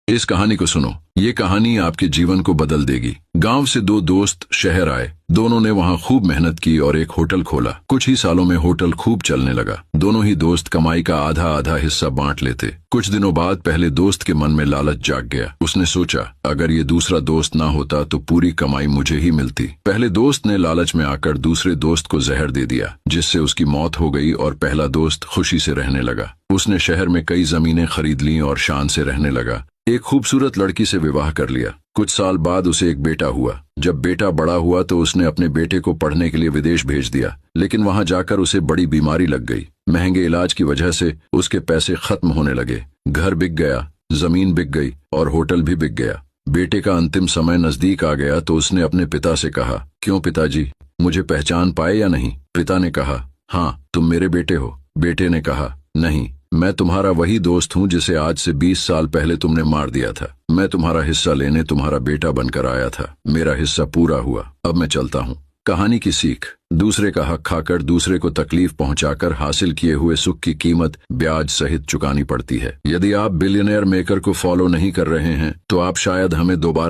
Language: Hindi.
इस कहानी को सुनो। ये कहानी आपके जीवन को बदल देगी। गांव से दो दोस्त शहर आए। दोनों ने वहां खूब मेहनत की और एक होटल खोला। कुछ ही सालों में होटल खूब चलने लगा। दोनों ही दोस्त कमाई का आधा आधा हिस्सा बांट लेते। कुछ दिनों बाद पहले दोस्त के मन में लालच जाग गया। उसने सोचा, अगर ये दूसरा दोस्त ना होता तो पूरी कमाई मुझे ही मिलती। पहले दोस्त ने लालच में आकर दूसरे दोस्त को जहर दे दिया, जिससे उसकी मौत हो गई और पहला दोस्त खुशी से रहने लगा। उसने शहर में कई जमीनें खरीद ली और शान से रहने लगा। एक खूबसूरत लड़की से विवाह कर लिया। कुछ साल बाद उसे एक बेटा हुआ। जब बेटा बड़ा हुआ तो उसने अपने बेटे को पढ़ने के लिए विदेश भेज दिया, लेकिन वहां जाकर उसे बड़ी बीमारी लग गई। महंगे इलाज की वजह से उसके पैसे खत्म होने लगे। घर बिक गया, जमीन बिक गई और होटल भी बिक गया। बेटे का अंतिम समय नजदीक आ गया तो उसने अपने पिता से कहा, क्यों पिताजी, मुझे पहचान पाए या नहीं? पिता ने कहा, हाँ, तुम मेरे बेटे हो। बेटे ने कहा, नहीं, मैं तुम्हारा वही दोस्त हूँ जिसे आज से 20 साल पहले तुमने मार दिया था। मैं तुम्हारा हिस्सा लेने तुम्हारा बेटा बनकर आया था। मेरा हिस्सा पूरा हुआ, अब मैं चलता हूँ। कहानी की सीख, दूसरे का हक खाकर दूसरे को तकलीफ पहुंचाकर हासिल किए हुए सुख की कीमत ब्याज सहित चुकानी पड़ती है। यदि आप बिलियनेयर मेकर को फॉलो नहीं कर रहे हैं तो आप शायद हमें दोबारा